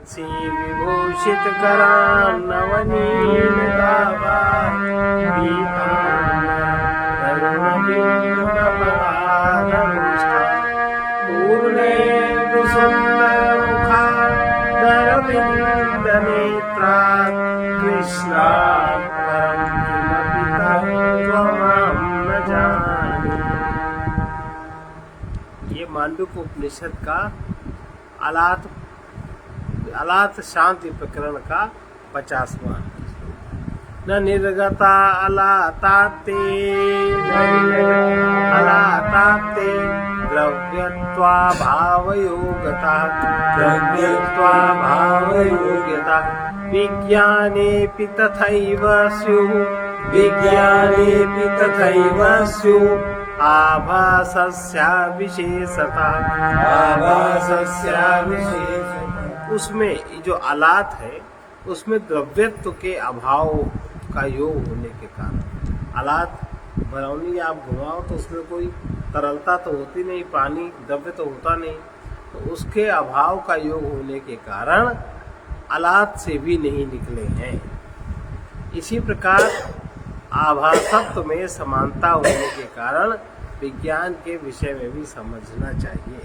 सी विभूषित करान्नवनील गावा पूर्णेन्दु सुंदर मुखादरविंद नेत्रा कृष्णा परं किमपि तत्त्वमहं न जाने। ये मांडुक्य उपनिषद का अलात शांति प्रकरण का 50वां। न निर्गता अलाताते द्रव्यत्वा भावयोगता विज्ञानेऽपि तथैव स्युः आभासस्या विशेषता। उसमें जो आलात है उसमें द्रव्यत्व के अभाव का योग होने के कारण, आलात बरौनी आप घुमाओ तो उसमें कोई तरलता तो होती नहीं, पानी द्रव्य तो होता नहीं, तो उसके अभाव का योग होने के कारण आलात से भी नहीं निकले हैं। इसी प्रकार आभासत्व में समानता होने के कारण विज्ञान के विषय में भी समझना चाहिए।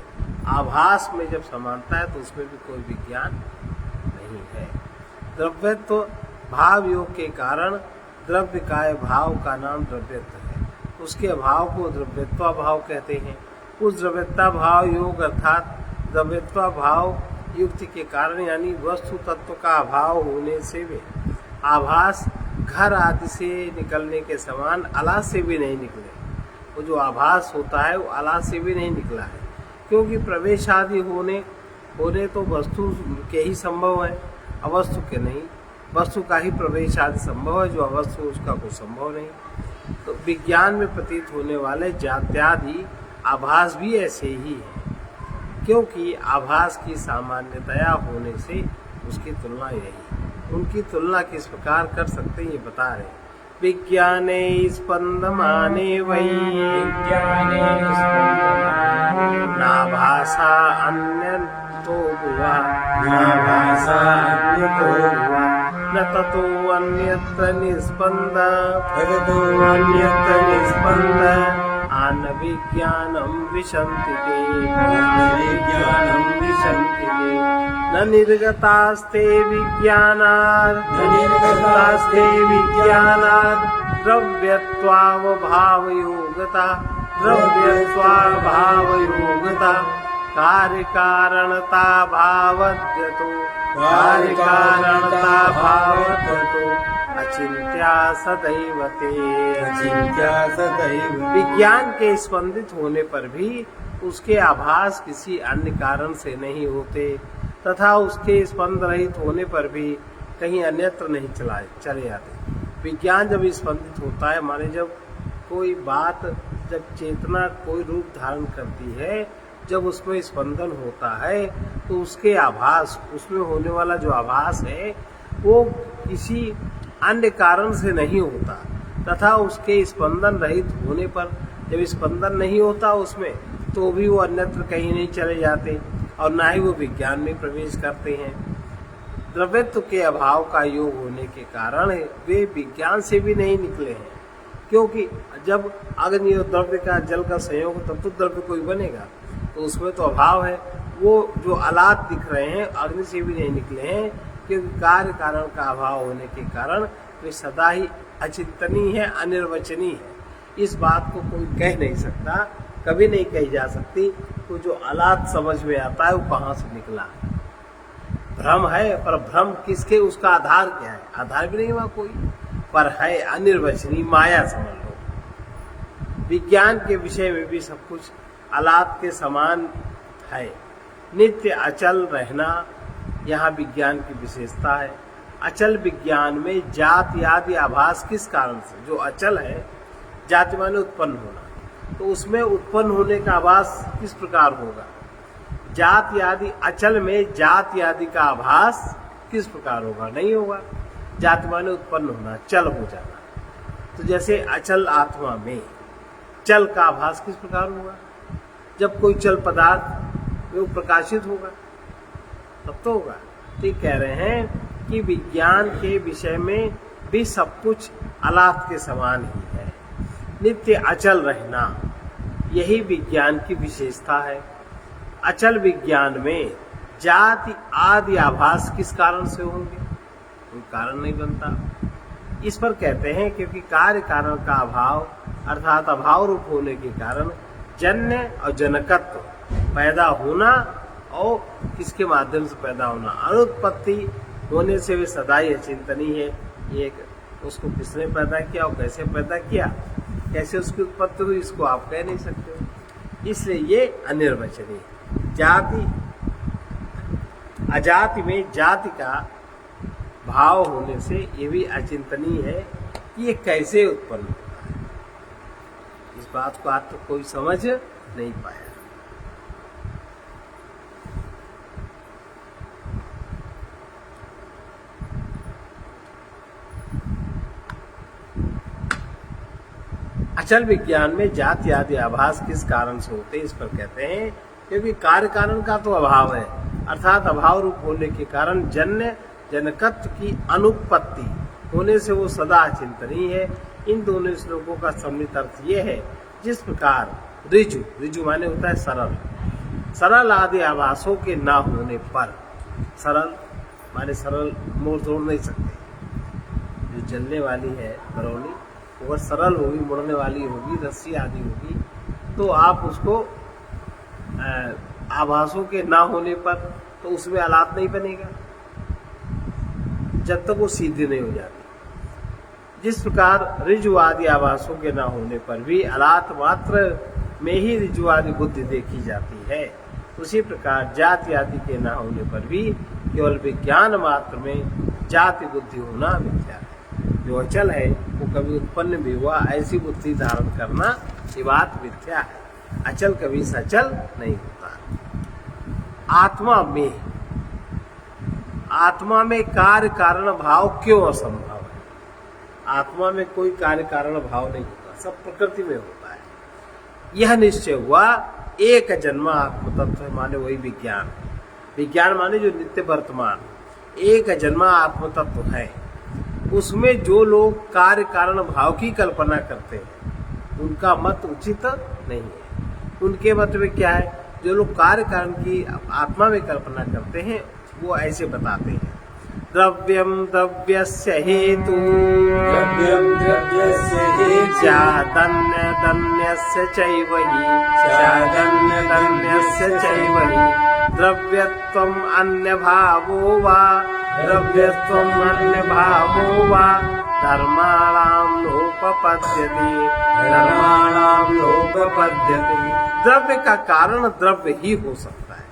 आभास में जब समानता है तो उसमें भी कोई विज्ञान नहीं है। द्रव्यत्व भाव योग के कारण द्रव्य का भाव का नाम द्रव्यत्व है, उसके अभाव को द्रव्यत्वा भाव कहते हैं। उस द्रव्यत्वा भाव योग अर्थात द्रव्यत्वा भाव युक्ति के कारण यानी वस्तु तत्व का अभाव होने से भी आभास घर आदि से निकलने के समान आलात से भी नहीं निकले। वो जो आभास होता है वो आलात से भी नहीं निकला है, क्योंकि प्रवेश आदि होने तो वस्तु के ही संभव है, अवस्तु के नहीं। वस्तु का ही प्रवेश आदि संभव है, जो अवस्तु उसका कोई संभव नहीं। तो विज्ञान में प्रतीत होने वाले जात्यादि आभास भी ऐसे ही है, क्योंकि आभास की सामान्यतया होने से उसकी तुलना यही। उनकी तुलना किस प्रकार कर सकते हैं ये बता रहे। विज्ञाने स्पंदमाने वै नाभासा अन्यतो भुवा न ततो अन्यत्र निस्पन्द आन विज्ञानं विशन्ति ते न निर्गतास्ते विज्ञानात् द्रव्यत्वावभावयोगता कार्यकारणता भावद्यतो अचिंत्या सदैव ते। विज्ञान के स्पंदित होने पर भी उसके आभास किसी अन्य कारण से नहीं होते, तथा उसके स्पंद रहित होने पर भी कहीं अन्यत्र नहीं चले जाते। विज्ञान जब स्पंदित होता है, माने जब कोई बात, जब चेतना कोई रूप धारण करती है, जब उसमें स्पंदन होता है तो उसके आभास, उसमें होने वाला जो आभास है वो किसी अन्य कारण से नहीं होता, तथा उसके स्पंदन रहित होने पर, जब स्पंदन नहीं होता उसमें, तो भी वो अन्यत्र कहीं नहीं चले जाते और ना ही वो विज्ञान में प्रवेश करते हैं। द्रव्यत्व के अभाव का योग होने के कारण वे विज्ञान से भी नहीं निकले हैं, क्योंकि जब अग्नि और द्रव्य का, जल का संयोग तब तो द्रव्य कोई बनेगा, तो उसमें तो अभाव है। वो जो आलात दिख रहे हैं अग्नि से भी नहीं निकले हैं, क्योंकि कार्य कारण का अभाव होने के कारण वे सदा ही अचिंतनीय है, अनिर्वचनीय है। इस बात को कोई कह नहीं सकता, कभी नहीं कही जा सकती। तो जो आलात समझ में आता है वो कहाँ से निकला है। भ्रम है, पर भ्रम किसके, उसका आधार क्या है? आधार भी नहीं हुआ कोई, पर है अनिर्वचनीय माया समझ लो। विज्ञान के विषय में भी सब कुछ आलात के समान है। नित्य अचल रहना यहाँ विज्ञान की विशेषता है। अचल विज्ञान में जाति आदि आभास किस कारण से, जो अचल है, जाति माने उत्पन्न होना, तो उसमें उत्पन्न होने का आभास किस प्रकार होगा? जाति आदि अचल में जाति आदि का आभास किस प्रकार होगा? नहीं होगा। जाति माने उत्पन्न होना, चल हो जाना। तो जैसे अचल आत्मा में चल का आभास किस प्रकार होगा? जब कोई चल पदार्थ वो प्रकाशित होगा तब तो होगा। तो कह रहे हैं कि विज्ञान के विषय में भी सब कुछ अलाप के समान ही है। नित्य अचल रहना यही विज्ञान की विशेषता है। अचल विज्ञान में जाति आदि आभास किस कारण से होंगे? कोई कारण नहीं बनता। इस पर कहते हैं क्योंकि कार्य कारण का अभाव अर्थात अभाव रूप होने के कारण जन्य और जनकत्व पैदा होना और किसके माध्यम से पैदा होना, अनुत्पत्ति होने से वे सदा ही अचिंतनीय है। ये उसको किसने पैदा किया और कैसे पैदा किया, कैसे उसकी उत्पत्ति हुई, इसको आप कह नहीं सकते। इसलिए ये अनिर्वचनीय। जाति अजाति में जाति का भाव होने से ये भी अचिंतनीय है कि ये कैसे उत्पन्न होता है। इस बात को आज तक कोई समझ नहीं पाया। अचल विज्ञान में जाति आदि आभास किस कारण से होते हैं? इस पर कहते हैं क्योंकि कार्य कारण का तो अभाव है, अर्थात अभाव रूप होने के कारण जन्य जनकत्व की अनुत्पत्ति होने से वो सदा अचिंतनीय है। इन दोनों श्लोकों का सम्मिलित अर्थ ये है, जिस प्रकार ऋजु माने होता है सरल, सरल आदि आभासों के ना होने पर, सरल माने सरल मोड़ तोड़ नहीं सकते। जो जलने वाली है बरौनी, अगर सरल होगी, मुड़ने वाली होगी, रस्सी आदि होगी, तो आप उसको आभासों के ना होने पर तो उसमें आलाप नहीं बनेगा जब तक वो सीधी नहीं हो जाती। जिस प्रकार ऋजु आदि आभासों के न होने पर भी अलात मात्र में ही ऋजु आदि बुद्धि देखी जाती है, उसी प्रकार जाति आदि के न होने पर भी केवल विज्ञान मात्र में जाति बुद्धि होना मिथ्या है। जो अचल है वो कभी उत्पन्न भी हुआ, ऐसी बुद्धि धारण करना ये बात मिथ्या है। अचल कभी सचल नहीं होता। आत्मा में कार्य कारण भाव क्यों असंभव है? आत्मा में कोई कार्य कारण भाव नहीं होता, सब प्रकृति में होता है। यह निश्चय हुआ एक जन्मा आत्म तत्व माने वही विज्ञान। विज्ञान माने जो नित्य वर्तमान एक जन्मा आत्म तत्व है। उसमें जो लोग कार्य कारण भाव की कल्पना करते हैं उनका मत उचित नहीं है। उनके मत में क्या है? जो लोग कार्य कारण की आत्मा में कल्पना करते हैं वो ऐसे बताते हैं, द्रव्यम द्रव्यस्य हेतु द्रव्यम द्रव्यस्य हेतु चादन्य दन्यस्य चैव हि चादन्य दन्यस्य चैव हि द्रव्यत्वम् अन्य भावो वा द्रव्यत्वम् अन्य भावो वा धर्माणां नोपपद्यते धर्माणां नोपपद्यते। द्रव्य का कारण द्रव्य ही हो सकता है,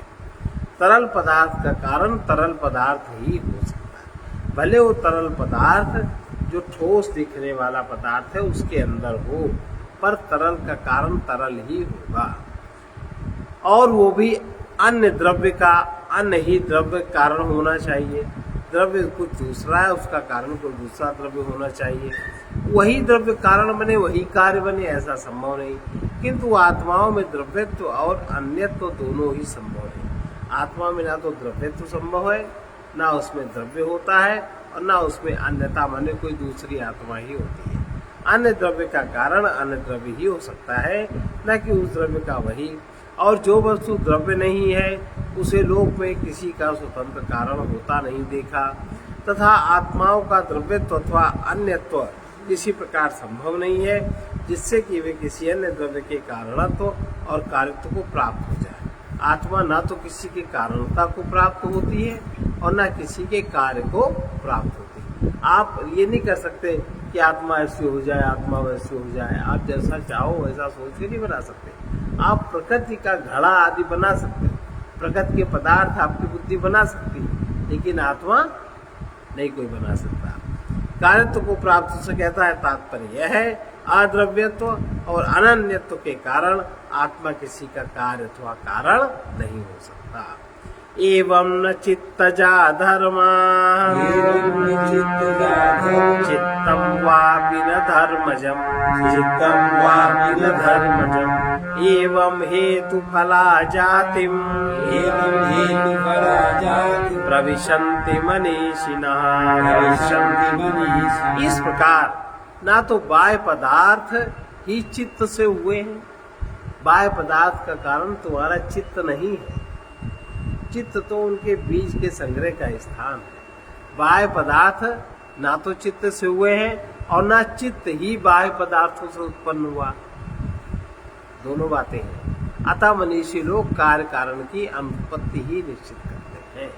तरल पदार्थ का कारण तरल पदार्थ ही हो सकता है। भले वो तरल पदार्थ जो ठोस दिखने वाला पदार्थ है उसके अंदर हो, पर तरल का कारण तरल ही होगा। और वो भी अन्य द्रव्य का अन्य ही द्रव्य कारण होना चाहिए। द्रव्य कुछ दूसरा है, उसका कारण कोई दूसरा द्रव्य होना चाहिए। वही द्रव्य कारण बने, वही कार्य बने, ऐसा संभव नहीं। किंतु आत्माओं में द्रव्यत्व और अन्यत्व दोनों ही संभव है। आत्मा में ना तो द्रव्यत्व संभव है, ना उसमें द्रव्य होता है, और ना उसमें अन्यता माने कोई दूसरी आत्मा ही होती है। अन्य द्रव्य का कारण अन्य द्रव्य ही हो सकता है, न कि उस द्रव्य का वही। और जो वस्तु द्रव्य नहीं है उसे लोक में किसी का स्वतंत्र कारण होता नहीं देखा, तथा आत्माओं का द्रव्यत्व अथवा अन्यत्व किसी प्रकार संभव नहीं है जिससे कि वे किसी अन्य द्रव्य के कारणत्व और कार्यत्व को प्राप्त हो जाए। आत्मा ना तो किसी के कारणता को प्राप्त होती है और ना किसी के कार्य को प्राप्त होती है। आप ये नहीं कर सकते कि आत्मा ऐसी हो जाए, आत्मा वैसी हो जाए। आप जैसा चाहो वैसा सोच के नहीं बना सकते। आप प्रकृति का घड़ा आदि बना सकते हो, प्रकृति के पदार्थ आपकी बुद्धि बना सकती है, लेकिन आत्मा नहीं कोई बना सकता। कार्यत्व को प्राप्त से कहता है तात्पर्य यह है अद्रव्यत्व और अनन्यत्व के कारण आत्मा किसी का कार्य अथवा कारण नहीं हो सकता। एवं न चित्तजा धर्मा एवं न चित्तजा धर्मा चित्तं वापि न धर्मजम् चित्तं वापि न धर्मजम् एवं हेतुफला जातिम् एवं हेतुफला जातिम् प्रविशन्ति मनीषिणः प्रविशन्ति मनीषिणः। इस प्रकार ना तो बाह्य पदार्थ ही चित्त से हुए हैं, बाह्य पदार्थ का कारण तुम्हारा चित्त नहीं है, चित्त तो उनके बीज के संग्रह का स्थान है। बाह्य पदार्थ ना तो चित्त से हुए हैं और ना चित्त ही बाह्य पदार्थों से उत्पन्न हुआ, दोनों बातें हैं। अतः मनीषी लोग कार्य कारण की अनुपत्ति ही निश्चित करते हैं।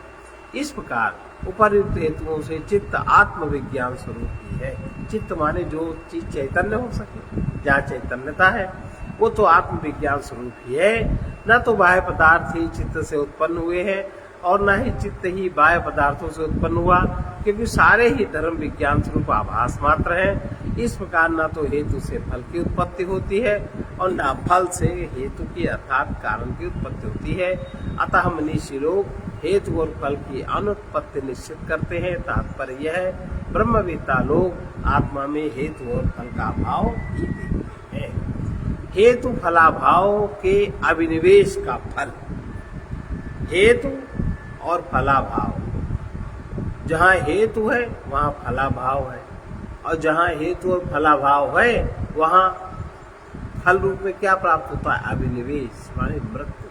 इस प्रकार उपर्युक्त हेतुओं से चित्त आत्मविज्ञान स्वरूप ही है। चित्त माने जो चीज चैतन्य हो सके, जहाँ चैतन्यता है वो तो आत्मविज्ञान स्वरूप ही है। न तो बाह्य पदार्थ ही चित्त से उत्पन्न हुए हैं और न ही चित्त ही बाह्य पदार्थों से उत्पन्न हुआ, क्योंकि सारे ही धर्म विज्ञान स्वरूप आभास मात्र हैं। इस प्रकार न तो हेतु से फल की उत्पत्ति होती है और न फल से हेतु की अर्थात कारण की उत्पत्ति होती है। अतः मनीषी लोग हेतु और फल की अनुत्पत्ति निश्चित करते हैं। तात्पर्य यह है, ब्रह्मवेत्ता लोग आत्मा में हेतु और फल का भाव ही देखते हैं। हेतु फलाभाव के अभिनिवेश का फल, हेतु और फलाभाव, जहाँ हेतु है वहाँ फलाभाव है, और जहाँ हेतु और फलाभाव है वहाँ फल रूप में क्या प्राप्त होता है? अभिनिवेश माने मृत्यु,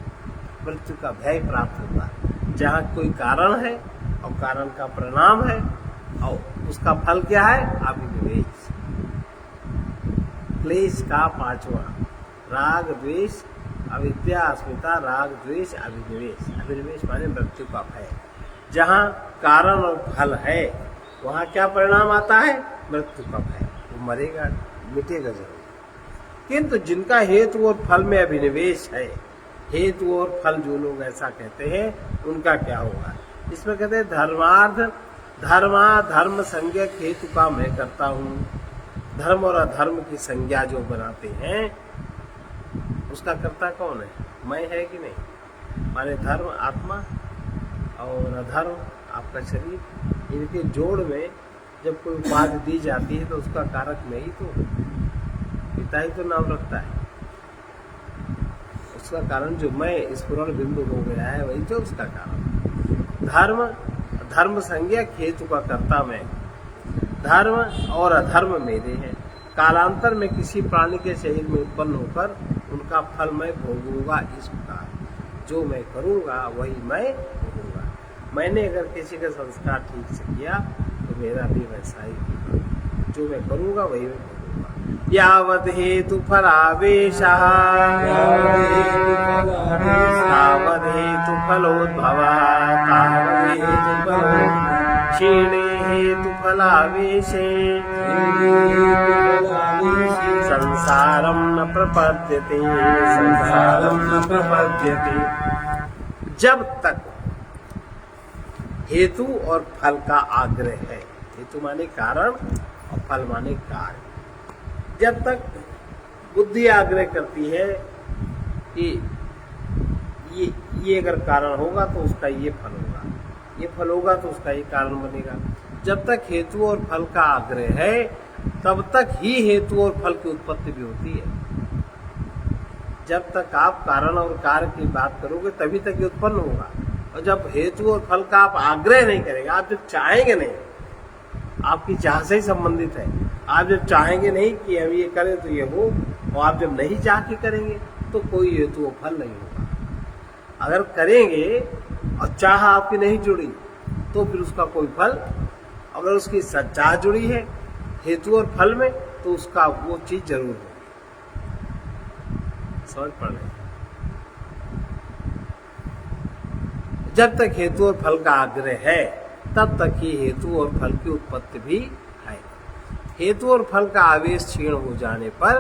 मृत्यु का भय प्राप्त होता है। जहाँ कोई कारण है और कारण का परिणाम है और उसका फल क्या है? अभिनिवेश। क्लेश का पांचवा, राग द्वेष अविद्या अस्मिता, राग द्वेष अभिनिवेश। अभिनिवेश माने मृत्यु का भय। जहाँ कारण और फल है वहाँ क्या परिणाम आता है? मृत्यु का भय, वो मरेगा, मिटेगा जरूर। किंतु जिनका हेतु और फल में अभिनिवेश है, हेतु और फल जो लोग ऐसा कहते हैं उनका क्या होगा? इसमें कहते हैं धर्म संज्ञक हेतु का मैं करता हूँ। धर्म और अधर्म की संज्ञा जो बनाते हैं उसका कर्ता कौन है? मैं है कि नहीं? माने धर्म आत्मा और अधर्म आपका शरीर, इनके जोड़ में जब कोई उपाधि दी जाती है तो उसका कारक मैं ही तो, पिता ही तो नाम रखता है। उसका कारण जो मैं स्फुरण बिंदु हो गया है वही तो उसका कारण। धर्म संज्ञक हेतु का कर्ता मैं, धर्म और अधर्म मेरे हैं। कालांतर में किसी प्राणी के शरीर में उत्पन्न होकर उनका फल मैं भोगूंगा। इस प्रकार जो मैं करूंगा वही मैं भोगूंगा। मैंने अगर किसी का संस्कार ठीक से किया तो मेरा भी वैसा ही होगा। जो मैं करूंगा वही मैं भोगूंगा। यावद हेतु फलावेशः तावद हेतु फलोद्भवः तावद हेतु फलोद्भवः क्षीणे हेतु फलावेशे संसारम न प्रपद्यते, संसारम न प्रपद्यते। जब तक हेतु और फल का आग्रह है, हेतु माने कारण और फल माने कार्य, जब तक बुद्धि आग्रह करती है कि ये अगर कारण होगा तो उसका ये फल होगा, ये फल होगा तो उसका ये कारण बनेगा, जब तक हेतु और फल का आग्रह है तब तक ही हेतु और फल की उत्पत्ति भी होती है। जब तक आप कारण और कार्य की बात करोगे तभी तक ये उत्पन्न होगा। और जब हेतु और फल का आप आग्रह नहीं करेंगे, आप जब चाहेंगे नहीं, आपकी चाह से ही संबंधित है। आप जब चाहेंगे नहीं कि हम ये करें तो ये हो, और आप जब नहीं चाह के करेंगे तो कोई हेतु और फल नहीं होगा। अगर करेंगे और चाह आपकी नहीं जुड़ी तो फिर उसका कोई फल, अगर उसकी चाह जुड़ी है हेतु और फल में तो उसका वो चीज जरूर होगी। समझ पड़ रही? जब तक हेतु और फल का आग्रह है तब तक ही हेतु और फल की उत्पत्ति भी है। हेतु और फल का आवेश क्षीण हो जाने पर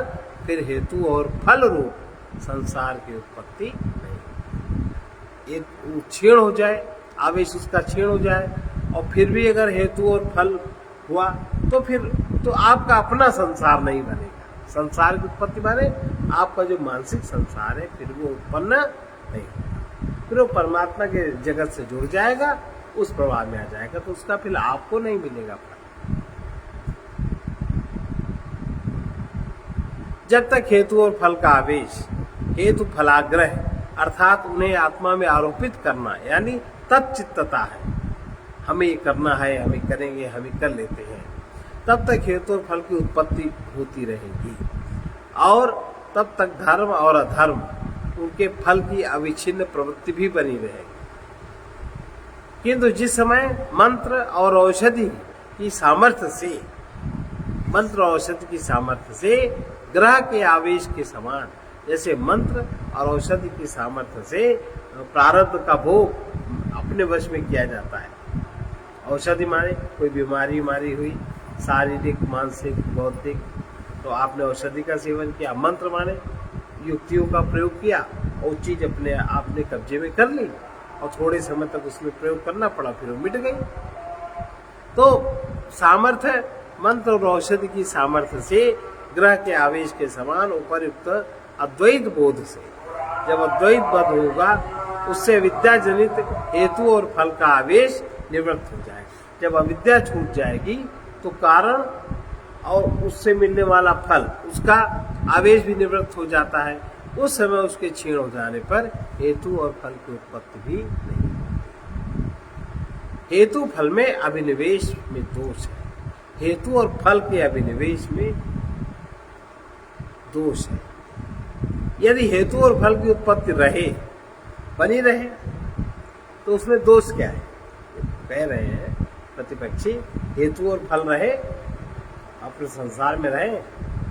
फिर हेतु और फल रूप संसार की उत्पत्ति नहीं। ये क्षीण हो जाए, आवेश उसका क्षीण हो जाए, और फिर भी अगर हेतु और फल हुआ तो फिर तो आपका अपना संसार नहीं बनेगा। संसार की उत्पत्ति माने आपका जो मानसिक संसार है फिर वो उत्पन्न नहीं होगा। फिर वो परमात्मा के जगत से जुड़ जाएगा, उस प्रवाह में आ जाएगा, तो उसका फिर आपको नहीं मिलेगा फल। जब तक हेतु और फल का आवेश, हेतु फलाग्रह अर्थात उन्हें आत्मा में आरोपित करना यानी तत्चित्तता है, हमें ये करना है, हमें करेंगे, हमें कर लेते हैं, तब तक हेतु और फल की उत्पत्ति होती रहेगी और तब तक धर्म और अधर्म उनके फल की अविच्छिन्न प्रवृत्ति भी बनी रहेगी। किंतु जिस समय मंत्र और औषधि की सामर्थ्य से ग्रह के आवेश के समान, जैसे मंत्र और औषधि की सामर्थ्य से प्रारब्ध का भोग अपने वश में किया जाता है। औषधि माने कोई बीमारी हुई, शारीरिक, मानसिक, बौद्धिक, तो आपने औषधि का सेवन किया। मंत्र माने युक्तियों का प्रयोग किया और चीज अपने आपने कब्जे में कर ली और थोड़े समय तक उसमें प्रयोग करना पड़ा, फिर वो मिट गई। तो सामर्थ्य मंत्र और औषधि की सामर्थ्य से ग्रह के आवेश के समान उपर्युक्त अद्वैत बोध से, जब अद्वैत बोध होगा उससे विद्या जनित हेतु और फल का आवेश निवृत्त हो जाएगा। जब अविद्या छूट जाएगी तो कारण और उससे मिलने वाला फल, उसका आवेश भी निवृत्त हो जाता है। उस समय उसके क्षीण हो जाने पर हेतु और फल की उत्पत्ति भी नहीं। हेतु फल में अभिनिवेश में दोष है, हेतु और फल के अभिनिवेश में दोष है। यदि हेतु और फल की उत्पत्ति बनी रहे तो उसमें दोष क्या है? कह रहे हैं प्रतिपक्षी, हेतु और फल रहे, अपने संसार में रहे,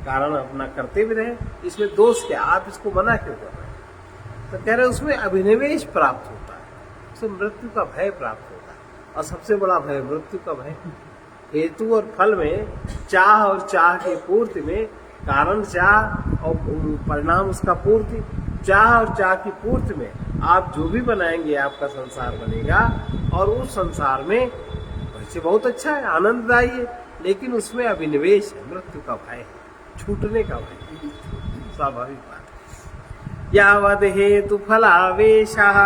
कारण अपना करते भी रहे, इसमें दोष क्या? आप इसको मना क्यों कर रहे हैं? तो कह रहे हैं उसमें अभिनिवेश प्राप्त होता है, उसमें मृत्यु का भय प्राप्त होता है, और सबसे बड़ा भय मृत्यु का भय। हेतु और फल में चाह और चाह की पूर्ति में कारण चाह और परिणाम उसका पूर्ति, चाह और चाह की पूर्ति में आप जो भी बनाएंगे आपका संसार बनेगा, और उस संसार में वैसे बहुत अच्छा है, आनंददायी है, लेकिन उसमें अभिनिवेश है, मृत्यु का भय है, छूटने का भय, स्वाभाविक बात है। यावद हेतु फलावेशः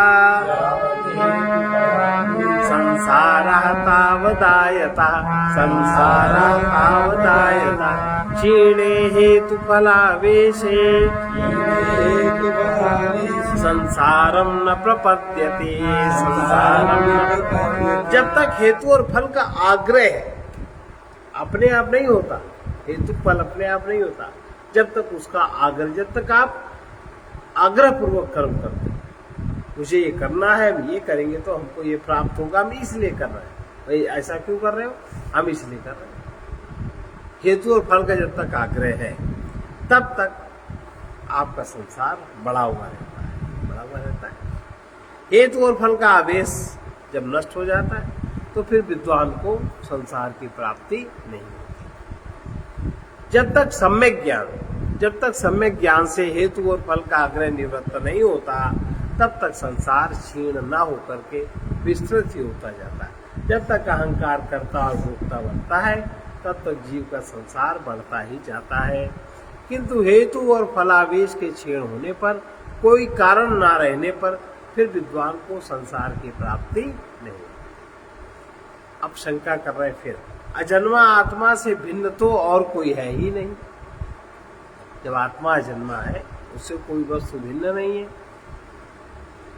संसारः तावदायता क्षीणे हेतु फलावेशे संसारम न प्रपद्यते। जब तक हेतु और फल का आग्रह अपने आप नहीं होता, हेतु फल अपने आप नहीं होता, जब तक उसका आग्रह, जब तक आप आग्रह पूर्वक कर्म करते हैं, मुझे ये करना है, हम ये करेंगे तो हमको ये प्राप्त होगा, हम इसलिए कर रहे हैं, भाई ऐसा क्यों कर रहे हो? हम इसलिए कर रहे हैं। हेतु और फल का जब तक आग्रह है तब तक आपका संसार बड़ा हुआ रहता है। हेतु और फल का आवेश जब नष्ट हो जाता है तो फिर विद्वान को संसार की प्राप्ति नहीं होती। जब तक सम्यक ज्ञान से हेतु और फल का आग्रह निवृत्त नहीं होता, तब तक संसार क्षीण न होकर के विस्तृत ही होता जाता है। जब तक अहंकार करता और भोगता बनता है, तब तक जीव का संसार बढ़ता ही जाता है। किंतु हेतु और फलावेश के क्षीण होने पर, कोई कारण ना रहने पर, फिर विद्वान को संसार की प्राप्ति नहीं। अब शंका कर रहे फिर, अजन्मा आत्मा से भिन्न तो और कोई है ही नहीं। जब आत्मा अजन्मा है, उससे कोई वस्तु भिन्न नहीं है,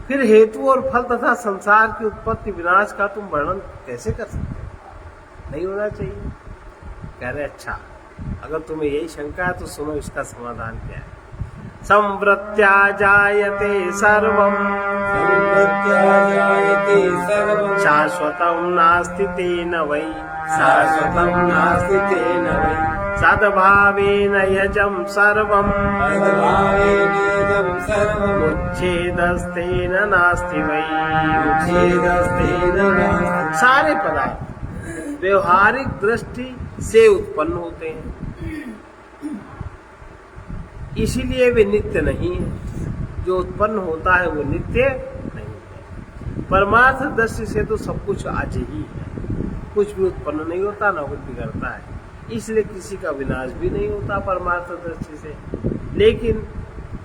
फिर हेतु और फल तथा संसार की उत्पत्ति विनाश का तुम वर्णन कैसे कर सकते हो? नहीं होना चाहिए। कह रहे अच्छा, अगर तुम्हें यही शंका है तो सुनो इसका समाधान क्या है। संवृत्त्या जायते सर्वं शाश्वतं नास्ति तेन वै सद्भावेन यजं सर्वं उच्छेदस्तेन नास्ति वै। सारे पदार्थ व्यवहारिक दृष्टि से उत्पन्न होते हैं, इसीलिए वे नित्य नहीं है। जो उत्पन्न होता है वो नित्य नहीं है। परमार्थ दृष्टि से तो सब कुछ आज ही है, कुछ भी उत्पन्न नहीं होता, ना कुछ बिगड़ता है, इसलिए किसी का विनाश भी नहीं होता परमार्थ दृष्टि से। लेकिन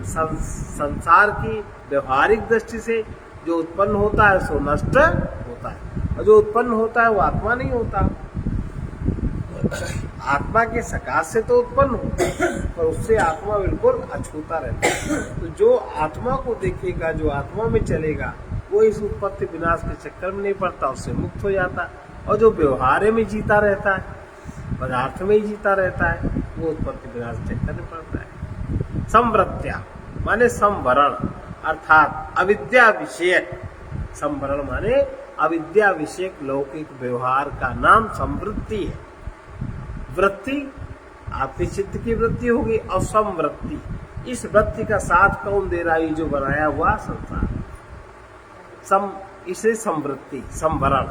संसार की व्यवहारिक दृष्टि से जो उत्पन्न होता है सो नष्ट होता है, और जो उत्पन्न होता है वो आत्मा नहीं होता। आत्मा के सकाश से तो उत्पन्न होता है, पर उससे आत्मा बिल्कुल अछूता रहता है। तो जो आत्मा को देखेगा, जो आत्मा में चलेगा, वो इस उत्पत्ति विनाश के चक्कर में नहीं पड़ता, उससे मुक्त हो जाता। और जो व्यवहार में जीता रहता है, पदार्थ में ही जीता रहता है, वो उत्पत्ति विनाश के चक्कर में पड़ता है। संवृत्त्या माने संवरण, अर्थात अविद्या विषयक। संवरण माने अविद्या विषयक लौकिक व्यवहार का नाम संवृत्ति है। वृत्ति आपके चित्त की वृत्ति होगी, और संवृत्ति, इस वृत्ति का साथ कौन दे रहा है? जो बनाया हुआ संसार। इसे संवृत्ति, संवरण,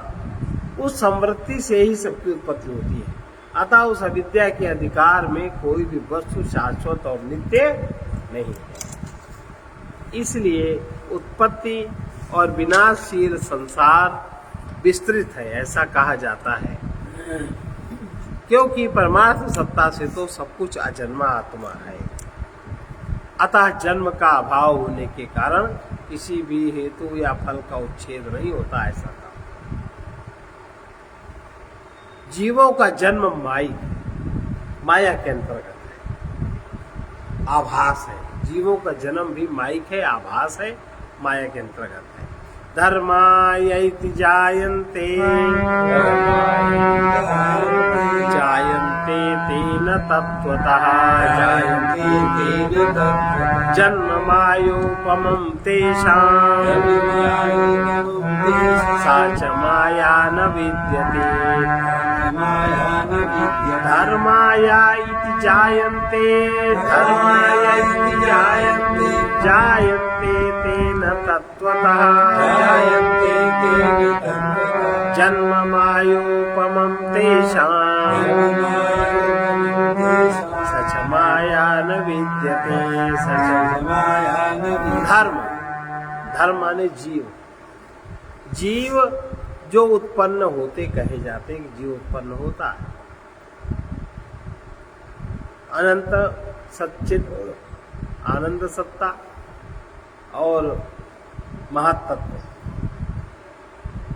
उस संवृत्ति से ही सबकी उत्पत्ति होती है। अतः उस अविद्या के अधिकार में कोई भी वस्तु शाश्वत और नित्य नहीं है। इसलिए उत्पत्ति और विनाशशील संसार विस्तृत है, ऐसा कहा जाता है। क्योंकि परमार्थ सत्ता से तो सब कुछ अजन्मा आत्मा है। अतः जन्म का अभाव होने के कारण किसी भी हेतु या फल का उच्छेद नहीं होता। ऐसा कहा। जीवों का जन्म माया के अंतर्गत है, आभास है। जीवों का जन्म भी माइक है, आभास है, माया के अंतर्गत है। धर्मायैति जायन्ते जायन्ते तेन तत्त्वतः जन्म मायोपमं तेषां सा च माया न विद्यते। धर्माया इति जायन्ते, धर्माया इति जायन्ते तेन तत्त्वतः जन्म मायोपमं तेषां स च माया न विद्यते। धर्म माने जीव। जीव जो उत्पन्न होते कहे जाते हैं कि जीव उत्पन्न होता है। अनंत सच्चित आनंद सत्ता और महातत्व,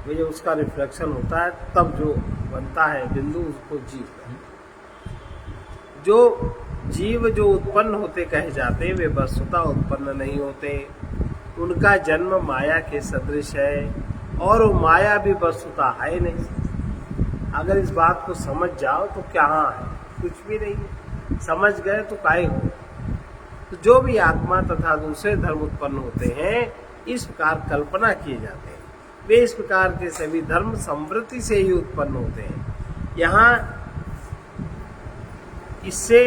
वे जब उसका रिफ्लेक्शन होता है तब जो बनता है बिंदु, उसको जीव है। जो जीव जो उत्पन्न होते कहे जाते वे वस्तुतः उत्पन्न नहीं होते। उनका जन्म माया के सदृश है, और वो माया भी वस्तुतः है नहीं। अगर इस बात को समझ जाओ तो क्या है, कुछ भी नहीं। समझ गए तो काहे हो। तो जो भी आत्मा तथा दूसरे धर्म उत्पन्न होते हैं, इस प्रकार कल्पना किए जाते हैं। वे इस प्रकार के सभी धर्म संवृत्ति से ही उत्पन्न होते हैं। यहाँ इससे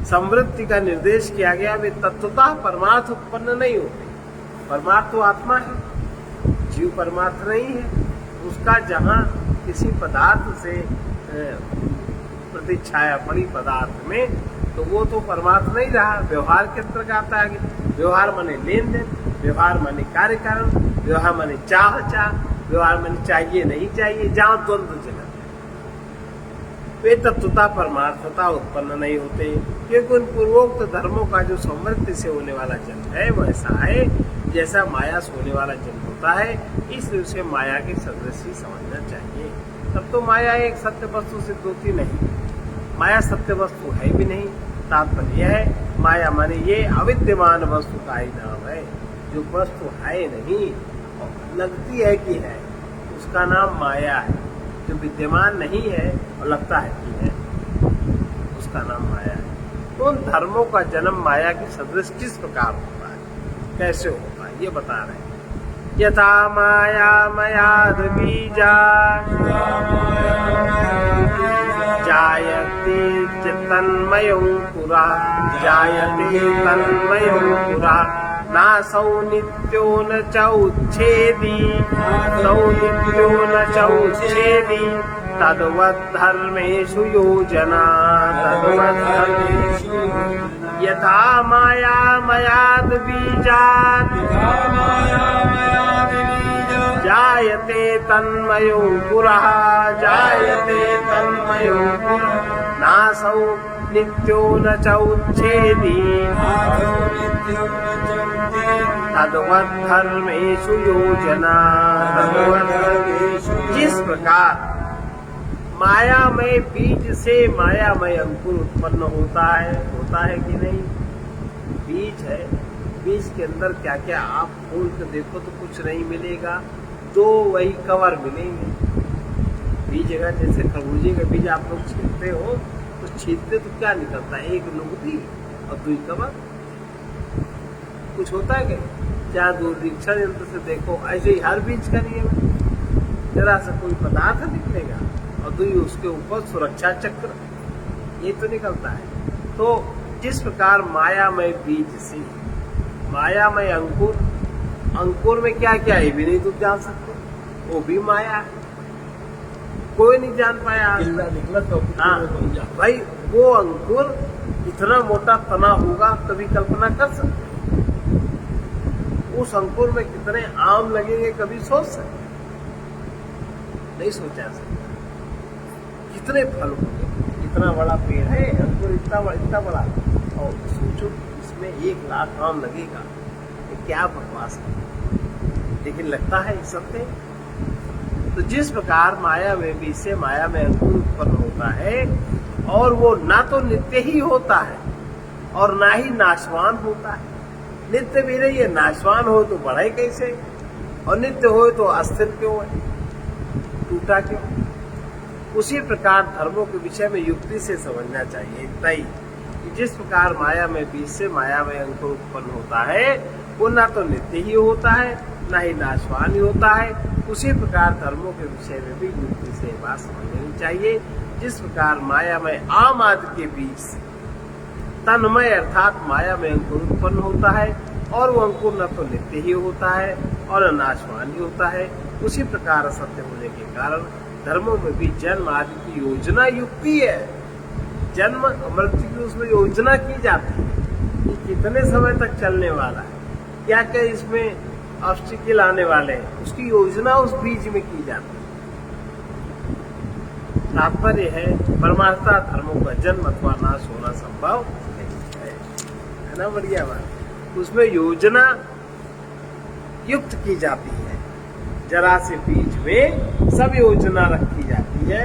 संवृत्ति का निर्देश किया गया। वे तत्वतः परमार्थ उत्पन्न नहीं होते। परमार्थ तो आत्मा है, जीव परमार्थ नहीं है। उसका जहाँ किसी पदार्थ से प्रतिच्छाया पड़ी पदार्थ में, तो वो तो परमार्थ नहीं रहा, व्यवहार के अंतर्गत आता है। व्यवहार माने लेन देन, व्यवहार माने कार्य कारण, व्यवहार माने चाह, व्यवहार माने चाहिए नहीं चाहिए, जहाँ द्वंद्व चला। वे तत्वता परमार्थता उत्पन्न नहीं होते, क्योंकि उन पूर्वोक्त धर्मों का जो संवृत्ति से होने वाला जन्म है वो ऐसा है जैसा माया से होने वाला जन्म होता है। इसलिए उसे माया के सदृश ही समझना चाहिए। तब तो माया एक सत्य वस्तु सिद्ध होती नहीं। माया सत्य वस्तु है भी नहीं। तात्पर्य यह है, माया माने ये अविद्यमान वस्तु का ही नाम है। जो वस्तु है नहीं और लगती है कि है, उसका नाम माया है। जो विद्यमान नहीं है और लगता है कि है, उसका नाम माया है। तो उन धर्मों का जन्म माया के सदृश किस प्रकार होता है, कैसे होता है, ये बता रहे हैं। यथा माया मयाद बीजा जायते तन्मयो पुरा, जायते तन्मयो पुरा, नासौ नित्यो न च उच्छेदी, सौ नित्यो न च उच्छेदी, तद्वद्धर्मेषु योजना, तद्वद्धर्मेषु यथा माया मयाद बीजात् जायते तन्मयो पुरः, जायते तन्मयो पुरः, नासौ नित्यो न च उच्छेदी आदौ नित्यं न चौते तद्वत् धर्मेषु योजना। तद्वद्धर्मेषु जिस प्रकार मायामय बीज से मायामय अंकुर उत्पन्न होता है कि नहीं? बीज है, बीज के अंदर क्या क्या आप खोल कर देखो तो कुछ नहीं मिलेगा, तो वही कवर मिलेंगे। बीज है जैसे खरबूजे का बीज आप लोग छीलते हो तो छीलते तो क्या निकलता है? एक लुगदी और दुई कवर। कुछ होता है क्या? क्या दूरदीक्षण यंत्र से देखो, ऐसे ही हर बीज का नियम, जरा सा कोई पदार्थ निकलेगा और दुई उसके ऊपर सुरक्षा चक्र, ये तो निकलता है। तो जिस प्रकार मायामय बीज से मायामय अंकुर, अंकुर में क्या क्या है भी नहीं तुम जान सकते, वो भी माया है, कोई नहीं जान पाया आज तक। निकला तो हाँ भाई, वो अंकुर इतना मोटा तना होगा कभी कल्पना कर सकते? उस अंकुर में कितने आम लगेंगे कभी सोच सकते? नहीं सोचा सकता। कितने फल होंगे, इतना बड़ा पेड़ है, अंकुर इतना बड़ा, और सोचो इसमें 1 लाख आम लगेगा, ये क्या बकवास है, लेकिन लगता है सत्य। तो जिस प्रकार माया में बीज से माया में अंकुर उत्पन्न होता है, और वो ना तो नित्य ही होता है और ना ही नाशवान होता है। नित्य भी नहीं है, नाशवान हो तो बढ़े कैसे, और नित्य हो तो अस्थिर क्यों है, टूटा क्यों? उसी प्रकार धर्मों के विषय में युक्ति से समझना चाहिए इतना ही कि जिस प्रकार माया में बीज से माया में अंकुर उत्पन्न होता है, वो ना तो नित्य ही होता है ना ही नाशवान ही होता है। उसी प्रकार धर्मों के विषय में भी युक्ति से बात समझ लेनी चाहिए। जिस प्रकार माया में आम आदि के बीज से तन्मय अर्थात माया में अंकुर उत्पन्न होता है, और वो अंकुर न तो नित्य ही होता है और न नाशवान ही होता है, उसी प्रकार असत्य होने के कारण धर्मों में भी जन्म आदि की योजना युक्ति है। जन्म मृत्यु की उसमें योजना की जाती है, ये कितने समय तक चलने वाला है, क्या क्या इसमें ऑब्स्टिकल आने वाले हैं, उसकी योजना उस बीज में की जाती है। तात्पर्य है परमार्था धर्मों का जन्म अथवा नाश होना संभव नहीं है ना? बढ़िया बात। उसमें योजना युक्त की जाती है, जरा से बीज में सब योजना रखी जाती है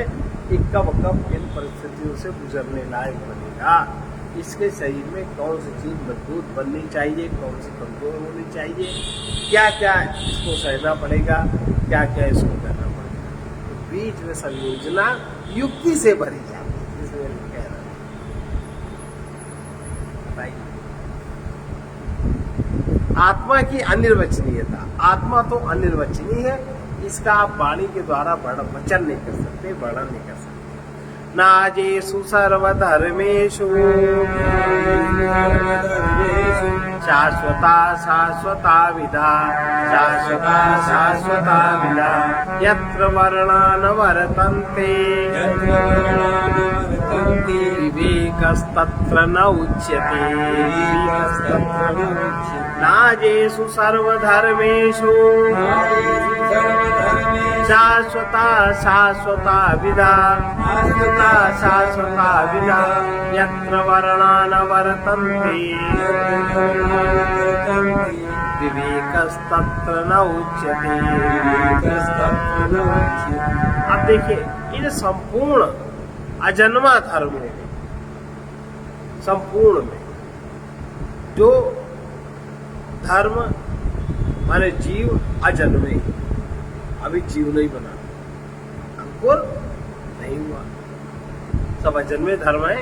कि कब कब इन परिस्थितियों से गुजरने लायक बनेगा, इसके शरीर में कौन सी चीज मजबूत बननी चाहिए, कौन सी कमजोर होनी चाहिए, क्या क्या इसको सहना पड़ेगा, क्या क्या इसको करना पड़ेगा। तो बीज में सब योजना युक्ति से भरी जाती है, जिसमें कह रहा है। बताइए, आत्मा की अनिर्वचनीयता। आत्मा तो अनिर्वचनीय है, इसका आप वाणी के द्वारा वचन नहीं कर सकते, वर्णन नहीं कर सकते। नाजेषु सर्वधर्मेषु शाश्वता शाश्वता विधा, शाश्वता शाश्वता विधा, यत्र वर्णा न वर्तन्ते विवेकस्तत्र न उच्यते। नाजेषु सर्वधर्मेषु शाश्वता शाश्वता विधा, शाश्वता शाश्वता विधा, यत्र वर्णा न वर्तन्ते विवेकस्तत्र न उच्यते। अब देखिए, इन संपूर्ण अजन्मा धर्मों में, संपूर्ण में जो धर्म माने जीव अजन्मे, अभी जीव नहीं बना, अंकुर नहीं हुआ, सब अजन्मे धर्म है।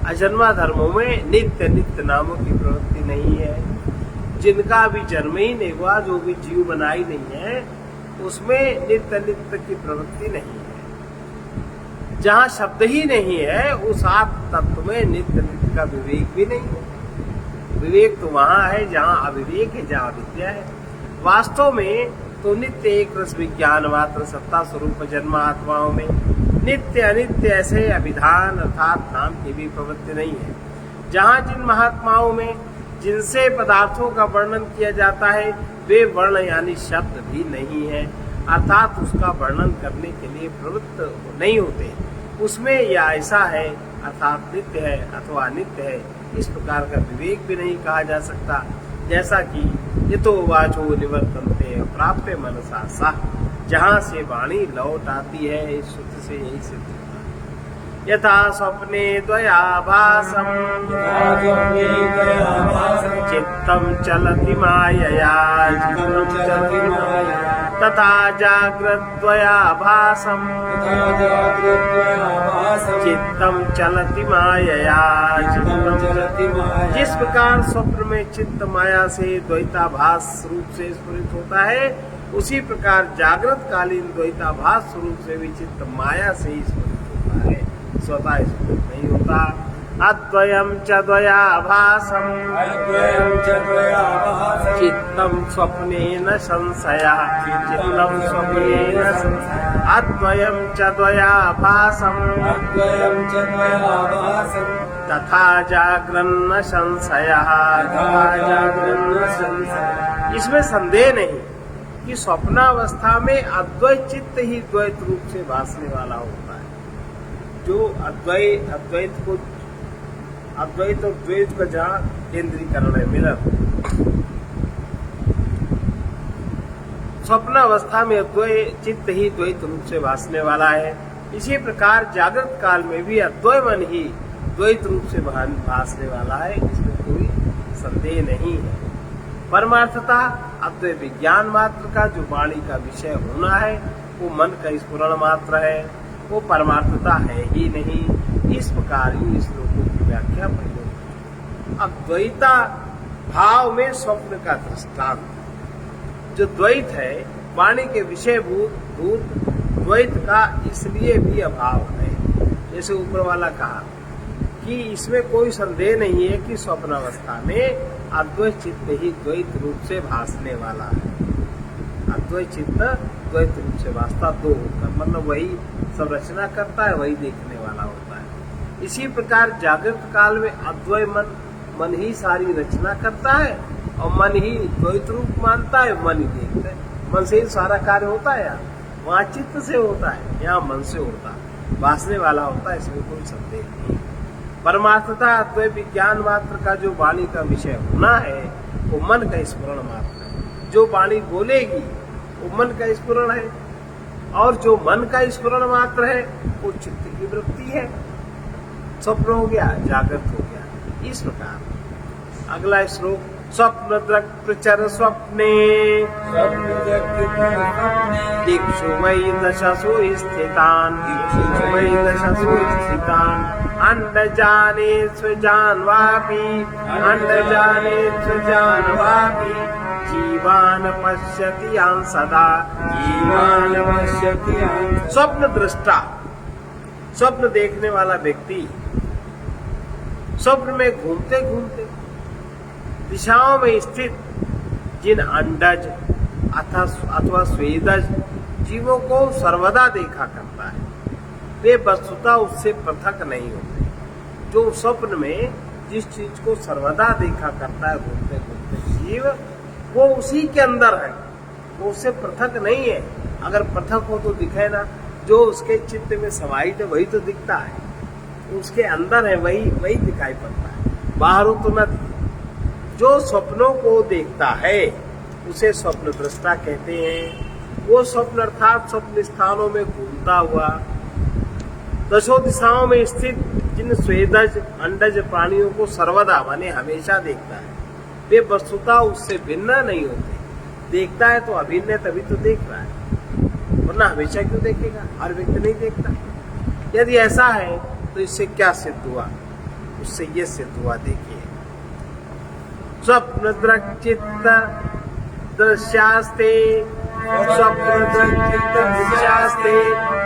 अजन्मा धर्मों में नित्य नित्य नामों की प्रवृत्ति नहीं है। जिनका अभी जन्म ही नहीं हुआ, जो भी जीव बना ही नहीं है, उसमें नित्य नित्य की प्रवृत्ति नहीं है। जहाँ शब्द ही नहीं है, उस आत्म तत्व में नित्य नित्य का विवेक भी नहीं है। विवेक तो वहाँ है जहाँ अविवेक है, जहाँ अविद्या है। वास्तव में तो नित्य एक रस विज्ञान मात्र सत्ता स्वरूप जन्म आत्माओं में नित्य अनित्य ऐसे अभिधान अर्थात नाम की भी प्रवृत्ति नहीं है। जहाँ जिन महात्माओं में जिनसे पदार्थों का वर्णन किया जाता है, वे वर्ण यानी शब्द भी नहीं है, अर्थात उसका वर्णन करने के लिए प्रवृत्त नहीं होते। उसमें यह ऐसा है अर्थात नित्य है अथवा अनित्य है, इस प्रकार का विवेक भी नहीं कहा जा सकता। जैसा कि यतो वाचो निवर्तन्ते प्राप्य मनसा सा, जहाँ से वाणी लौट आती है, इस श्रुति से यही सिद्ध होता है। यथा स्वप्ने द्वयाभासम चित्तम चलति मायया तथा जाग्रद्वयाभासम चित्तम चलति मायया। जिस प्रकार स्वप्न में चित्त माया से द्वैताभास रूप से स्फुरित होता है, उसी प्रकार जागृत कालीन द्वैताभास स्वरूप से भी चित्त माया से ही स्फुरित होता है, स्वतः स्फुरित नहीं होता। अद्वयं च द्वयाभासं चित्तं स्वप्नेन संशयः चित्तं स्वप्नेन अद्वयं च द्वयाभासं तथा जागृन्न संशयः तथा जागृन्न संशयः। इसमें संदेह नहीं कि स्वप्नावस्था में अद्वैत चित्त ही द्वैत रूप से भासने वाला होता है। जो अद्वैत और द्वैत का जहाँ केंद्रीकरण है, मिलन, स्वप्न अवस्था में अद्वैत चित्त ही द्वैत रूप से भासने वाला है। इसी प्रकार जागृत काल में भी अद्वैत मन ही द्वैत रूप से भासने वाला है, इसमें कोई संदेह नहीं है। परमार्थता अद्वैत विज्ञान मात्र का जो वाणी का विषय होना है, वो मन का स्फुरण मात्र है, वो परमार्थता है ही नहीं। इस प्रकार ही इस श्लोकों की व्याख्या प्रयोग। अब द्वैता भाव में स्वप्न का दृष्टांत, जो द्वैत है वाणी के विषय भूत द्वैत का इसलिए भी अभाव है। जैसे ऊपर वाला कहा कि इसमें कोई संदेह नहीं है कि स्वप्न अवस्था में अद्वैत चित्त ही द्वैत रूप से भासने वाला है। अद्वैत चित्त द्वैत रूप से भासता दो होकर, मतलब वही सब रचना करता है, वही देखने वाला होता है। इसी प्रकार जागृत काल में अद्वैत मन ही सारी रचना करता है और मन ही द्वैत रूप मानता है, मन ही देखता है। मन से ही सारा कार्य होता है, यहाँ वहाँ चित्त से होता है, यहाँ मन से होता है, भासने वाला होता है, इसमें कोई संदेह नहीं। परमार्थता अद्वैत विज्ञान मात्र का जो वाणी का विषय होना है, वो मन का स्फुरण मात्र है। जो वाणी बोलेगी वो मन का स्फुरण है, और जो मन का स्फुरण मात्र है वो चित्त की वृत्ति है। स्वप्न हो गया, जागृत हो गया। इस प्रकार अगला श्लोक, स्वप्न दृक् प्रचर स्वप्ने दिक्षु वै दशसु स्थितान् अंडजाने स्वजान्वापि जीवान पश्यति यां सदा स्वप्न दृष्टा, स्वप्न देखने वाला व्यक्ति स्वप्न में घूमते घूमते दिशाओं में स्थित जिन अंडज अथवा स्वेदज जीवों को सर्वदा देखा करता है, वे वस्तुतः उससे पृथक नहीं होते। जो स्वप्न में जिस चीज को सर्वदा देखा करता है घूमते घूमते जीव, वो उसी के अंदर है, वो उससे पृथक नहीं है। अगर पृथक हो तो दिखे ना, जो उसके चित्त में समाहित है वही तो दिखता है, उसके अंदर है वही दिखाई पड़ता है, बाहर हो तो न दिखे। जो स्वप्नों को देखता है उसे स्वप्न दृष्टा कहते हैं। वो स्वप्न अर्थात स्वप्न स्थानों में घूमता हुआ दशों दिशाओं में स्थित जिन स्वेदज अंडज प्राणियों को सर्वदा माने हमेशा देखता है, वे वस्तुतः उससे भिन्न नहीं होते। देखता है तो अभिन्न, तभी तो देख रहा है, वरना हमेशा क्यों देखेगा? हर व्यक्ति नहीं देखता। यदि ऐसा है तो इससे क्या सिद्ध हुआ? उससे ये सिद्ध हुआ, देखिए, स्वप्न दृक्चित्त दृश्यास्ते स्वप्न दृक्चित्त दृश्यास्ते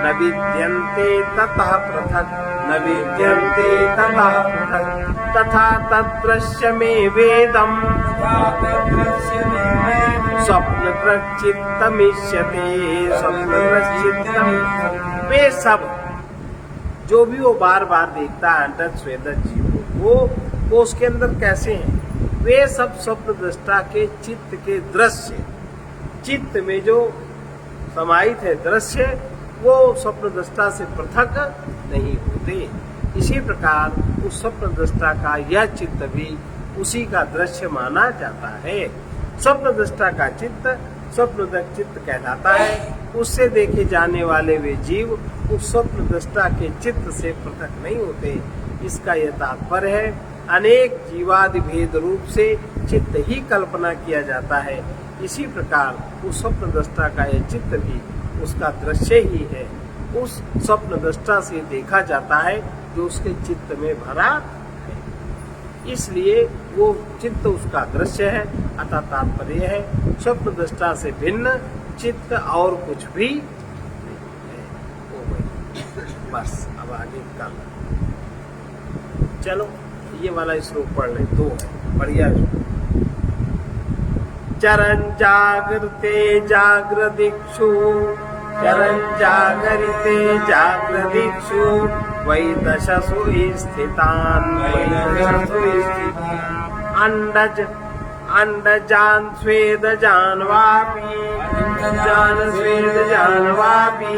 न विद्यन्ते ततः पृथक् न विद्यन्ते ततः पृथक् तथा तद्दृश्य में वेदम् स्वप्न दृक्चित्तमिष्यते स्वप्न दृक्चित्तम्। वे सब जो भी वो बार बार देखता है अंडज स्वेदज जीव, वो उसके अंदर कैसे हैं? वे सब स्वप्न दृष्टा के चित्त के दृश्य, चित्त में जो समाहित है दृश्य, वो स्वप्न दृष्टा से पृथक नहीं होते। इसी प्रकार उस स्वप्न दृष्टा का यह चित्त भी उसी का दृश्य माना जाता है। स्वप्न दृष्टा का चित्त स्वप्न चित्त कहलाता है। उससे देखे जाने वाले वे जीव उस स्वप्न दृष्टा के चित्त से पृथक नहीं होते। इसका यह तात्पर्य है, अनेक जीवादि भेद रूप से चित्त ही कल्पना किया जाता है। इसी प्रकार उस स्वप्न दृष्टा का यह चित्त भी उसका दृश्य ही है। उस स्वप्न दृष्टा से देखा जाता है जो उसके चित्त में भरा है, इसलिए वो चित्त उसका दृश्य है। अतः तात्पर्य है, स्वप्न दृष्टा से भिन्न चित्त और कुछ भी नहीं है। ओ भाई बस अब आगे कल चलो ये वाला श्लोक पढ़ ले, 2 है बढ़िया। चरण जागृते जागृदिक्षु, चरण जागरिते जागृदिक्षु, वै दशसु स्थितान् अंडज अंडजान स्वेदजान वापि, अंडजान स्वेदजान वापि,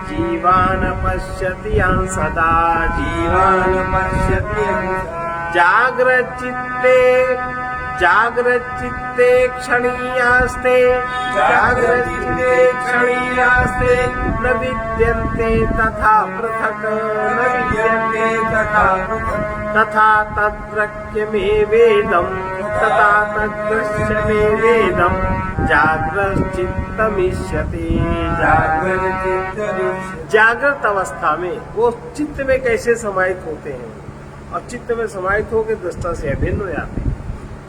जीवान पश्यति यं सदा, जीवान पश्यति यं सदा। जागृचित्ते क्षणीयास्ते, जागृचित्ते क्षणीयास्ते, न विद्यन्ते तथा पृथक्, न विद्यन्ते तथा पृथक्, तथा तद्रक्यमेवेदं, तथा तद्दृश्यमेवेदं, जागृचित्तमिष्यते। जागृत अवस्था में वो चित्त में कैसे समाहित होते हैं और चित्त में समाहित होकर दृष्टा से अभिन्न हो जाते हैं।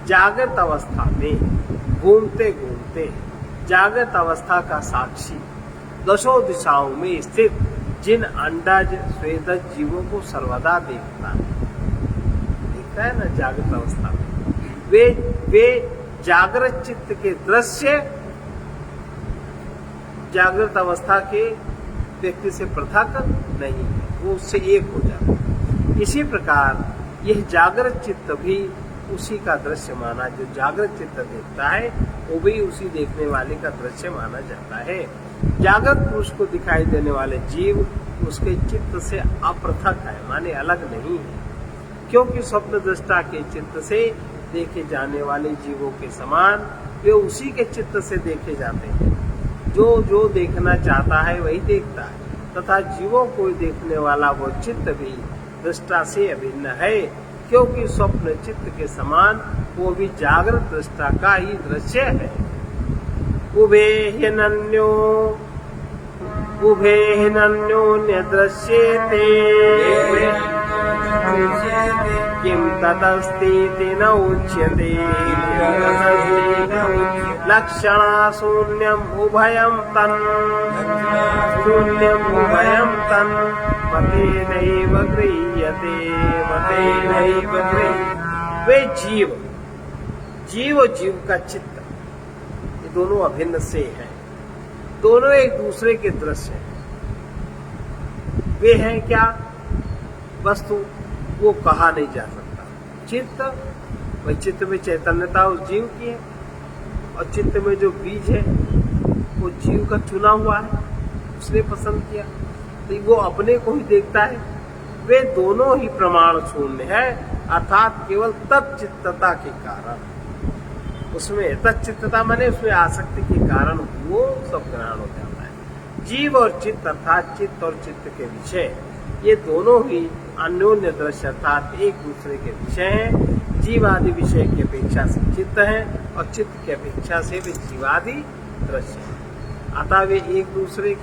जागृत अवस्था में घूमते घूमते जागृत अवस्था का साक्षी दशों दिशाओं में स्थित जिन अंडज स्वेदज जीवों को सर्वदा देखता है ना, जागृत अवस्था में वे जागृत चित्त के दृश्य जागृत अवस्था के व्यक्ति से पृथक नहीं है, वो उससे एक हो जाता है। इसी प्रकार यह जागृत चित्त भी उसी का दृश्य माना, जो जागृत चित्त देखता है वो भी उसी देखने वाले का दृश्य माना जाता है। जागृत पुरुष को दिखाई देने वाले जीव उसके चित्त से अपृथक है, माने अलग नहीं है, क्योंकि स्वप्न दृष्टा के चित्त से देखे जाने वाले जीवों के समान वे उसी के चित्त से देखे जाते हैं। जो जो देखना चाहता है वही देखता है, तथा जीवों को देखने वाला वो चित्त भी दृष्टा से अभिन्न है, क्योंकि स्वप्न चित्त के समान वो भी जागृत दृष्टा का ही दृश्य है। उभे हिनन्योन्य दृश्येते, किं तदस्तीति न उच्यते। लक्षणा शून्यम् उभयं तन्, शून्यम् उभयं तन्, मतेनैव गृह्यते, मतेनैव गृह्यते। वे जीव जीव का चित्त, ये दोनों अभिन्न से हैं, दोनों एक दूसरे के दृश्य हैं। वे हैं क्या वस्तु, वो कहा नहीं जा सकता। चित्त, वही चित्त में चैतन्यता उस जीव की है, और चित्त में जो बीज है वो जीव का चुना हुआ है, उसने पसंद किया, तो वो अपने को ही देखता है। वे दोनों ही प्रमाण शून्य है, अर्थात केवल तच्चित्तता के कारण, उसमें तच्चित्तता माने उसमें आसक्ति के कारण वो सब ग्रहण हो जाता है। जीव और चित्त अर्थात चित्त और चित्त के विषय, ये दोनों ही अन्योन्य दृश्य अर्थात एक दूसरे के विषय हैं। जीवादि विषय की अपेक्षा से चित्त है और चित्त की अपेक्षा से वे जीवादि दृश्य हैं। अतः वे एक दूसरे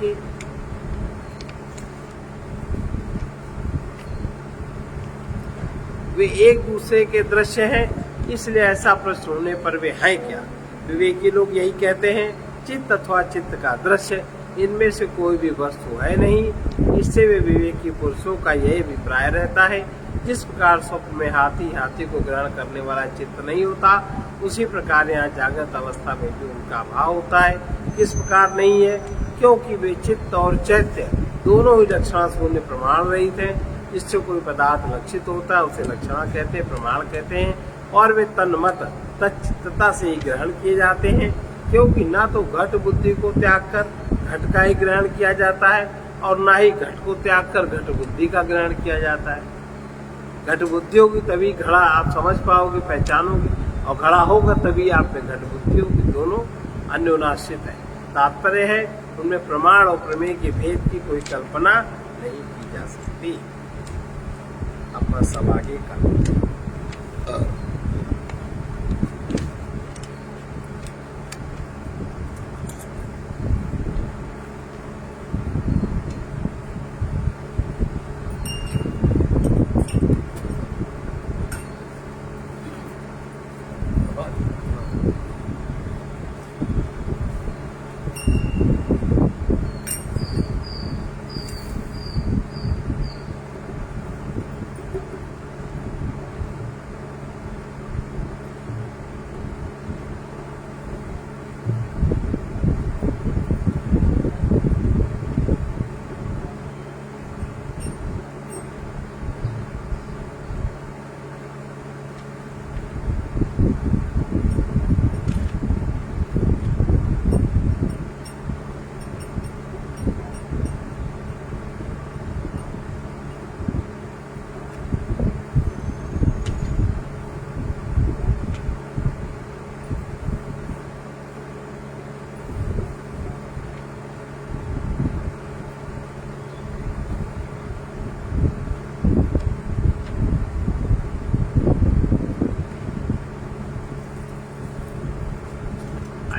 के दृश्य हैं। इसलिए ऐसा प्रश्न होने पर वे हैं क्या? विवेकी लोग यही कहते हैं, चित्त अथवा चित्त का दृश्य, इनमें से कोई भी वस्तु है नहीं। इससे वे विवेकी पुरुषों का यही अभिप्राय रहता है, जिस प्रकार स्वप्न में हाथी को ग्रहण करने वाला चित्त नहीं होता, उसी प्रकार यहाँ जागृत अवस्था में भी उनका भाव होता है। इस प्रकार नहीं है, क्योंकि वे चित्त और चैत्य दोनों ही लक्षणा शून्य प्रमाण रहित हैं। इससे कोई पदार्थ लक्षित होता है उसे लक्षणा कहते हैं, प्रमाण कहते हैं, और वे तन्मत तच्चित्तता से ही ग्रहण किए जाते हैं, क्योंकि ना तो घट बुद्धि को त्याग कर घट का ही ग्रहण किया जाता है और ना ही घट को त्याग कर घट बुद्धि का ग्रहण किया जाता है। घट बुद्धि होगी तभी घड़ा आप समझ पाओगे, पहचानोगे, और घड़ा होगा तभी आप में घट बुद्धि होगी। दोनों अन्योनाश्रित है। तात्पर्य है उनमें प्रमाण और प्रमेय के भेद की कोई कल्पना नहीं की जा सकती। अपना सब आगे कर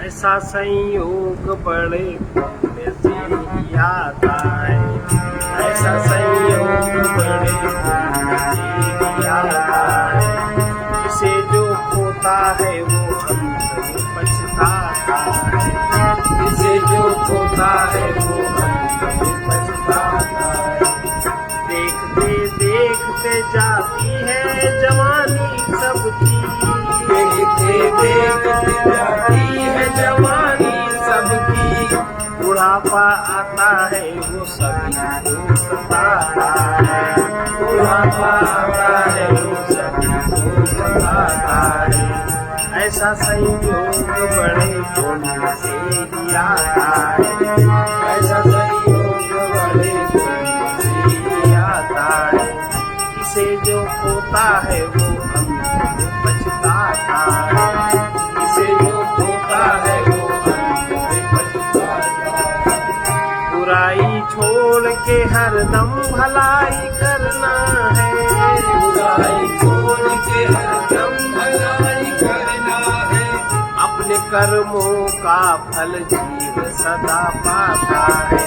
ऐसा संयोग बड़े पुण्य से ही आता है। ऐसा संयोग बड़े पुण्य से ही आता है। जिसे जो खोता है वो अंत में पछताता है। जिसे जो खोता है वो अंत में पछताता है। देखते देखते जाती है जवानी सबकी। देखते देखते जाती है जवानी सबकी। बुढ़ापा आता है वो सभी को सताता है। बुढ़ापा आता है वो सभी को सताता है। ऐसा संयोग बड़े पुण्य से ही आता है। ऐसा संयोग बड़े पुण्य से ही आता है। इसे जो खोता है वो अंत में पछताता है। इसे जो खोता है वो अंत में पछताता है। बुराई छोड़ के हरदम भलाई करना है। बुराई छोड़ के हरदम भलाई करना है। अपने कर्मों का फल जीव सदा पाता है।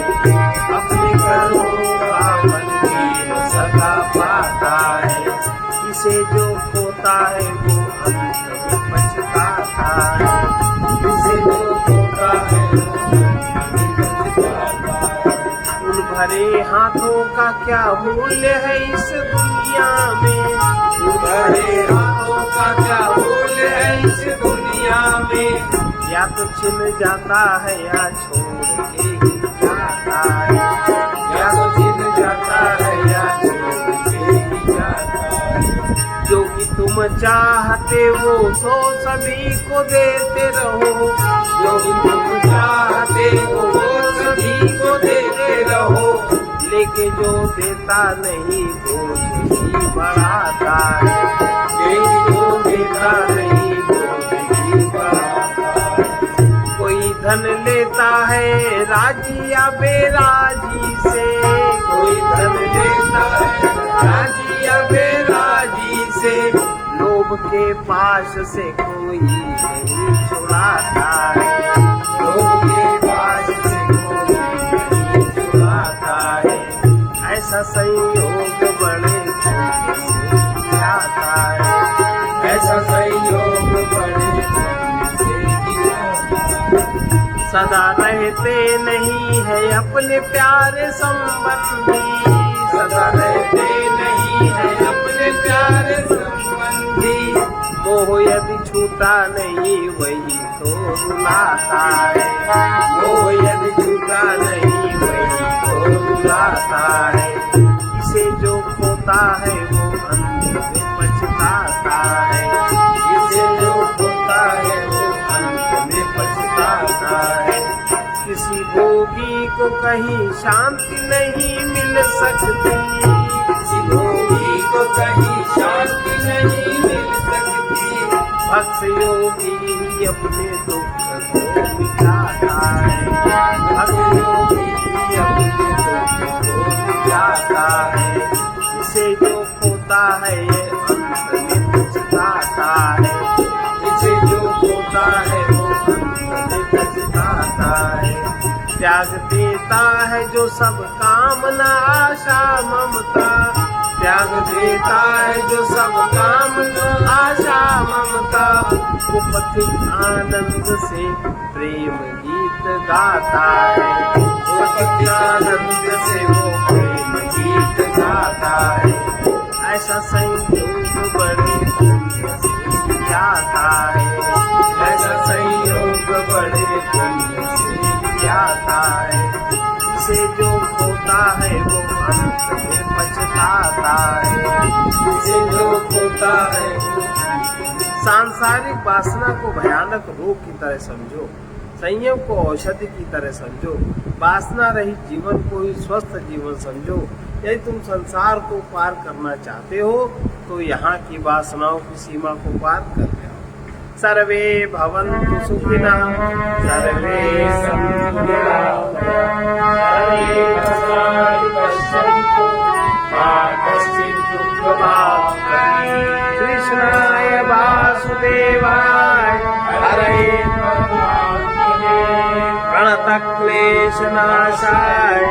अपने कर्मों का फल जीव सदा पाता है। इसे जो खोता है वो अंत में पछताता है। इसे जो खोता है वो अंत में पछताता है। उन भरे हाथों का क्या मूल्य है इस दुनिया में। उन भरे हाथों का क्या मूल्य है इस दुनिया में। या तो छिन जाता है या छोड़ के ही जाता है। या तो छिन जाता है या छोड़ के ही जाता है। जो कि तुम चाहते हो सो सभी को देते रहो। जो कि तुम चाहते हो वो सभी को देते रहो। लेके जो देता नहीं बोझ ही बढ़ाता है। लेके जो देता नहीं बोझ ही बढ़ाता है। कोई धन लेता है राजी या बेराजी से। कोई धन लेता है राजी या बेराजी से। लोभ के पाश से कोई नहीं छुड़ाता है। लोभ के पाश से कोई नहीं छुड़ाता है। ऐसा संयोग बड़े पुण्य से ही आता है। ऐसा संयोग बड़े पुण्य से ही आता है। सदा रहते नहीं है अपने प्यारे संबंधी। सदा रहते नहीं है अपने प्यारे संबंधी। मोह यदि छूटा नहीं वही तो रुलाता है। मोह यदि छूटा नहीं वही तो रुलाता है। इसे जो खोता है वो अंत में पछताता है। इसे जो खोता है वो अंत में पछताता है। किसी भोगी को कहीं शांति नहीं मिल सकती। किसी भोगी को कहीं भक्त योगी ही अपने दुख को मिटाता है। भक्त योगी ही अपने दुख को मिटाता है। इसे जो खोता है ये अंत में पछताता है। इसे जो खोता है वो अंत में पछताता है। त्याग देता है जो सब कामना आशा ममता। त्याग देता है जो सब कामना आशा ममता। वो पथिक आनंद से प्रेम गीत गाता है। वो पथिक आनंद से वो प्रेम गीत गाता है। ऐसा संयोग बड़े पुण्य से जाता है। ऐसा संयोग बड़े पुण्य से जाता है। इसे जो खोता है वो अंत में पछताता है। इसे जो खोता है वो सांसारिक वासना को भयानक रोग की तरह समझो। संयम को औषधि की तरह समझो। वासना रहित जीवन को ही स्वस्थ जीवन समझो। यदि तुम संसार को पार करना चाहते हो तो यहाँ की वासनाओं की सीमा को पार कर जाओ। सर्वे भवन्तु सुखिनः, सर्वे सन्तु निरामयाः, सर्वे भद्राणि पश्यन्तु मा कश्चित् दुःखभाग् भवेत्। कृष्णाय वासुदेवाय हरये परमात्मने प्रणतक्लेशनाशाय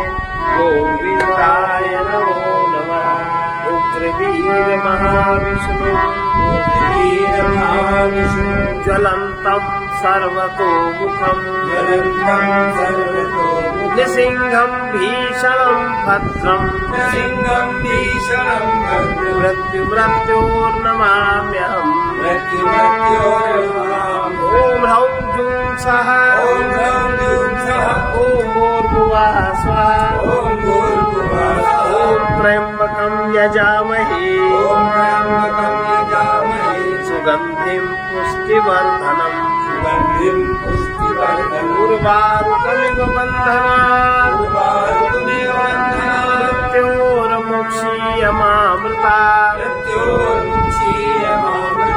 गोविन्दाय नमो नमः। उग्रवीर महाविष्णु ज्वलन्तं सर्वतोमुखं नृसिंहं भीषणं भद्रं मृत्युर्नमाम्यहम्। ॐ ह्रौं जूं सः ॐ भूर्भुवः स्वः ॐ त्र्यम्बकं यजामहे सुगन्धिं पुष्टिवर्धनम् उर्वारुकमिव बन्धनात् मृत्योर्मुक्षीयमामृतात्।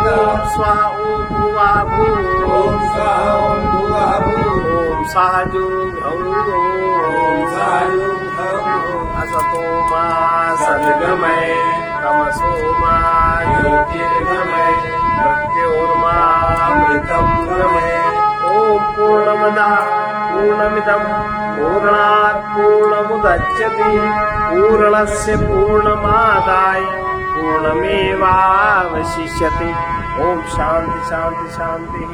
ॐ स्वाहा ॐ भुवा भूः ॐ सहजो असतो मा सद्गमय तमसो मा ज्योतिर्गमय मृत्योर्मामृतं गमय। ॐ पूर्णमदः पूर्णमिदं पूर्णात् पूर्णमुदच्यते पूर्णस्य पूर्णमादाय पूर्णमेवावशिष्यते। ॐ शान्ति शान्ति शान्तिः।